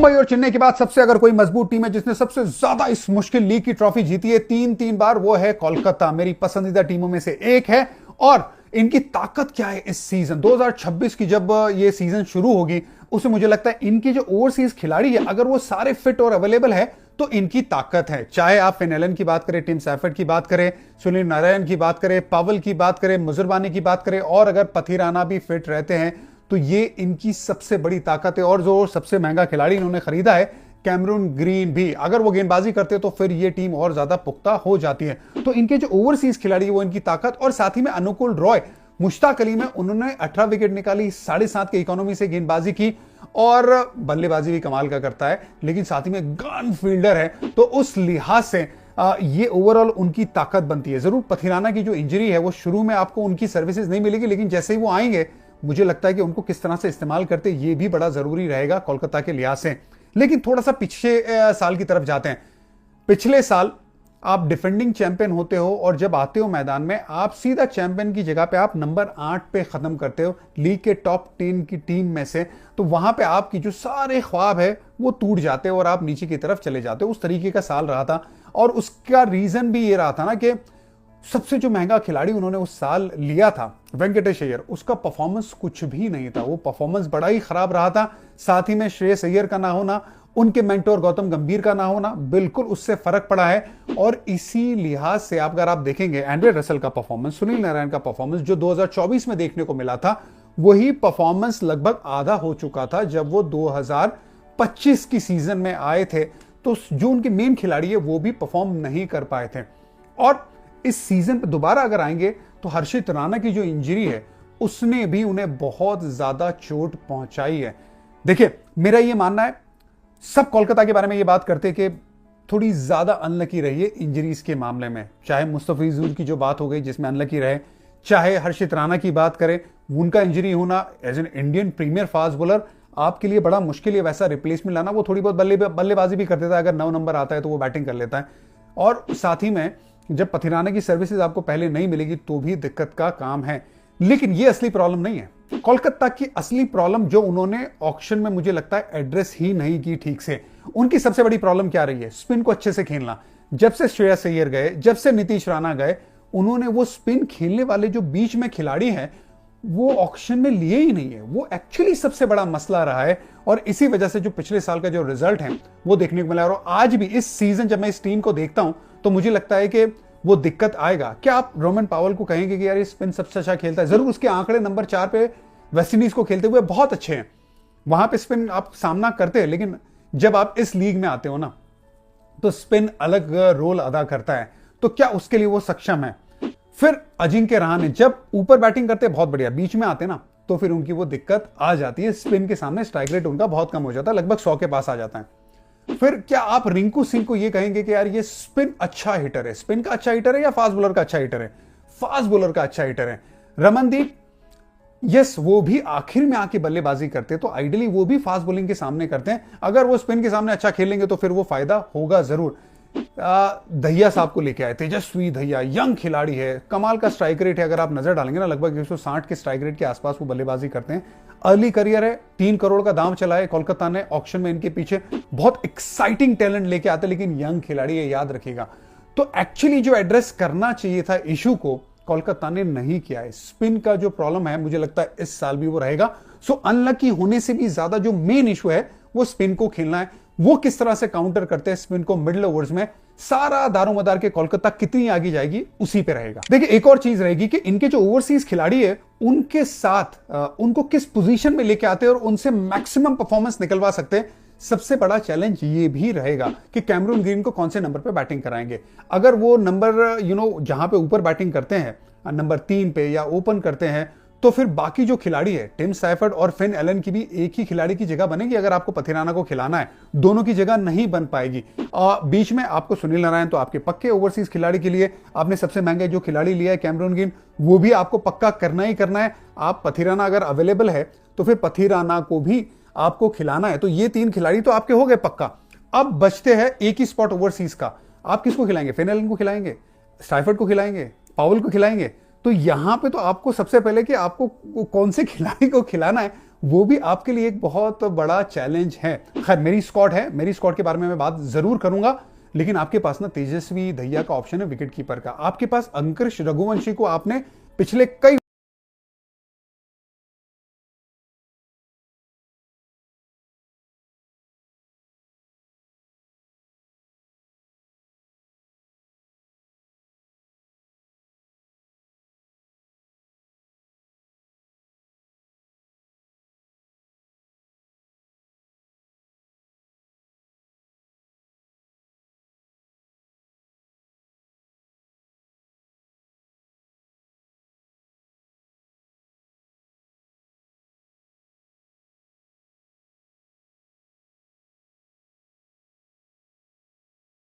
मुंबई और चेन्नई के बाद सबसे अगर कोई मजबूत टीम है जिसने सबसे ज्यादा इस मुश्किल लीग की ट्रॉफी जीती है तीन बार, वो है कोलकाता। मेरी पसंदीदा टीमों में से एक है। और इनकी ताकत क्या है इस सीजन 2026 की, जब ये सीजन शुरू होगी, उसमें मुझे लगता है इनकी जो ओवरसीज खिलाड़ी है, अगर वो सारे फिट और अवेलेबल है तो इनकी ताकत है। चाहे आप फिन एलन की बात करें, टिम सैफर्ड की बात करें, सुनील नारायण की बात करें, पावल की बात करें, मुजरबानी की बात करें, और अगर पथिराना भी फिट रहते हैं तो ये इनकी सबसे बड़ी ताकत है। और जो सबसे महंगा खिलाड़ी इन्होंने खरीदा है, कैमरून ग्रीन भी, अगर वो गेंदबाजी करते तो फिर ये टीम और ज्यादा पुख्ता हो जाती है। तो इनके जो ओवरसीज खिलाड़ी है वो इनकी ताकत, और साथ ही में अनुकूल रॉय, मुश्ताक अली में उन्होंने 18 विकेट निकाली, 7.5 के इकोनॉमी से गेंदबाजी की, और बल्लेबाजी भी कमाल का करता है, लेकिन साथ ही में गन फील्डर है। तो उस लिहाज से ये ओवरऑल उनकी ताकत बनती है। जरूर पथिराना की जो इंजरी है वो शुरू में आपको उनकी सर्विसेज नहीं मिलेगी, लेकिन जैसे ही वो आएंगे मुझे लगता है कि उनको किस तरह से इस्तेमाल करते ये भी बड़ा जरूरी रहेगा कोलकाता के लिहाज से। लेकिन थोड़ा सा पिछले साल की तरफ जाते हैं। पिछले साल आप डिफेंडिंग चैंपियन होते हो और जब आते हो मैदान में आप सीधा चैंपियन की जगह पे आप नंबर 8 पे खत्म करते हो लीग के टॉप 10 की टीम में से, तो वहां पे आपकी जो सारे ख्वाब है वो टूट जाते हो और आप नीचे की तरफ चले जाते हो। उस तरीके का साल रहा था, और उसका रीजन भी ये रहा था ना कि सबसे जो महंगा खिलाड़ी उन्होंने उस साल लिया था, वेंकटेश अय्यर, उसका परफॉर्मेंस कुछ भी नहीं था। वो परफॉर्मेंस बड़ा ही खराब रहा था। साथ ही में श्रेयस अय्यर का ना होना, उनके मेंटोर गौतम गंभीर का ना होना, बिल्कुल उससे फर्क पड़ा है। और इसी लिहाज से अगर आप देखेंगे एंड्रे रसेल का परफॉर्मेंस, सुनील नारायण का परफॉर्मेंस जो 2024 में देखने को मिला था, वही परफॉर्मेंस लगभग आधा हो चुका था जब वो 2025 की सीजन में आए थे। तो जो उनके मेन खिलाड़ी है वो भी परफॉर्म नहीं कर पाए थे। और इस सीजन पर दोबारा अगर आएंगे तो हर्षित राणा की जो इंजरी है उसने भी उन्हें बहुत ज्यादा चोट पहुंचाई है। देखिए, मेरा ये मानना है, सब कोलकाता के बारे में ये बात करते कि थोड़ी ज्यादा अनलकी रही है इंजरीज के मामले में। चाहे मुस्तफिजुर की जो बात हो गई जिसमें अनलकी रहे, चाहे हर्षित राणा की बात करें, उनका इंजरी होना as an Indian premier fast bowler आपके लिए बड़ा मुश्किल है वैसा रिप्लेसमेंट लाना। वो थोड़ी बहुत बल्लेबाजी भी कर देता है, अगर 9 नंबर आता है तो वो बैटिंग कर लेता है। और साथ ही में जब पथिराना की सर्विसेज आपको पहले नहीं मिलेगी तो भी दिक्कत का काम है। लेकिन ये असली प्रॉब्लम नहीं है। कोलकाता की असली प्रॉब्लम जो उन्होंने ऑक्शन में मुझे लगता है एड्रेस ही नहीं की ठीक से, उनकी सबसे बड़ी प्रॉब्लम क्या रही है? स्पिन को अच्छे से खेलना। जब से श्रेयस अय्यर गए, जब से नीतीश राणा गए, उन्होंने वो स्पिन खेलने वाले जो बीच में खिलाड़ी हैं वो ऑक्शन में लिए ही नहीं है। वो एक्चुअली सबसे बड़ा मसला रहा है, और इसी वजह से जो पिछले साल का जो रिजल्ट है वो देखने को मिला। और आज भी इस सीजन जब मैं इस टीम को देखता हूं तो मुझे लगता है कि वो दिक्कत आएगा। क्या आप रोमन पावल को कहेंगे कि यार ये स्पिन सबसे अच्छा खेलता है? जरूर उसके आंकड़े नंबर 4 पे वेस्टइंडीज को खेलते हुए बहुत अच्छे हैं, वहां पे स्पिन आप सामना करते हैं। लेकिन जब आप इस लीग में आते हो ना तो स्पिन अलग रोल अदा करता है। तो क्या उसके लिए वो सक्षम है? फिर अजिंक्य रहाणे जब ऊपर बैटिंग करते बहुत बढ़िया, बीच में आते ना तो फिर उनकी वो दिक्कत आ जाती है। स्पिन के सामने स्ट्राइक रेट उनका बहुत कम हो जाता है, लगभग 100 के पास आ जाता है। फिर क्या आप रिंकू सिंह को ये कहेंगे कि यार ये स्पिन अच्छा हिटर है? स्पिन का अच्छा हिटर है या फास्ट बॉलर का अच्छा हिटर है? फास्ट बॉलर का अच्छा हिटर है। रमनदीप, यस, वो भी आखिर में आके बल्लेबाजी करते हैं, तो आइडियली वो भी फास्ट बॉलिंग के सामने करते हैं। अगर वो स्पिन के सामने अच्छा खेलेंगे तो फिर वो फायदा होगा जरूर। दहिया साहब को लेके आए, तेजस्वी दहिया, यंग खिलाड़ी है, कमाल का स्ट्राइक रेट है। अगर आप नजर डालेंगे ना, लगभग 160 के स्ट्राइक रेट के आसपास वो बल्लेबाजी करते हैं। अर्ली करियर है, 3 करोड़ का दाम चला है कोलकाता ने ऑक्शन में इनके पीछे। बहुत एक्साइटिंग टैलेंट लेके आते, लेकिन यंग खिलाड़ी है, याद रखिएगा। तो एक्चुअली जो एड्रेस करना चाहिए था इशू को, कोलकाता ने नहीं किया है। स्पिन का जो प्रॉब्लम है मुझे लगता है इस साल भी वो रहेगा। सो अनलकी होने से भी ज्यादा जो मेन इशू है वो स्पिन को खेलना है। वो किस तरह से काउंटर करते हैं स्पिन को मिडिल ओवर्स में, सारा दारोमदार के कोलकाता कितनी आगे जाएगी उसी पे रहेगा। देखिए, एक और चीज रहेगी कि इनके जो ओवरसीज खिलाड़ी है उनके साथ उनको किस पोजीशन में लेके आते हैं और उनसे मैक्सिमम परफॉर्मेंस निकलवा सकते हैं। सबसे बड़ा चैलेंज ये भी रहेगा कि कैमरून ग्रीन को कौन से नंबर पे बैटिंग कराएंगे। अगर वो नंबर जहां पे ऊपर बैटिंग करते हैं, नंबर 3 पे या ओपन करते हैं, तो फिर बाकी जो खिलाड़ी है टिम सैफर्ड और फिन एलन की भी एक ही खिलाड़ी की जगह बनेगी। अगर आपको पथिराना को खिलाना है, दोनों की जगह नहीं बन पाएगी। बीच में आपको सुनील नारायण तो आपके पक्के ओवरसीज खिलाड़ी के लिए आपने सबसे महंगे जो खिलाड़ी लिया है कैमरून ग्रीन, वो भी आपको पक्का करना ही करना है। आप पथिराना अगर अवेलेबल है तो फिर पथिराना को भी आपको खिलाना है। तो ये 3 खिलाड़ी तो आपके हो गए पक्का। अब बचते हैं एक ही स्पॉट ओवरसीज का। आप किसको खिलाएंगे? फिन एलन को खिलाएंगे, सैफर्ड को खिलाएंगे, पावल को खिलाएंगे? तो यहां पे तो आपको सबसे पहले कि आपको कौन से खिलाड़ी को खिलाना है वो भी आपके लिए एक बहुत बड़ा चैलेंज है। खैर मेरी स्क्वाड है, मेरी स्क्वाड के बारे में मैं बात जरूर करूंगा, लेकिन आपके पास ना तेजस्वी दहिया का ऑप्शन है विकेट कीपर का। आपके पास अंकुश रघुवंशी को आपने पिछले कई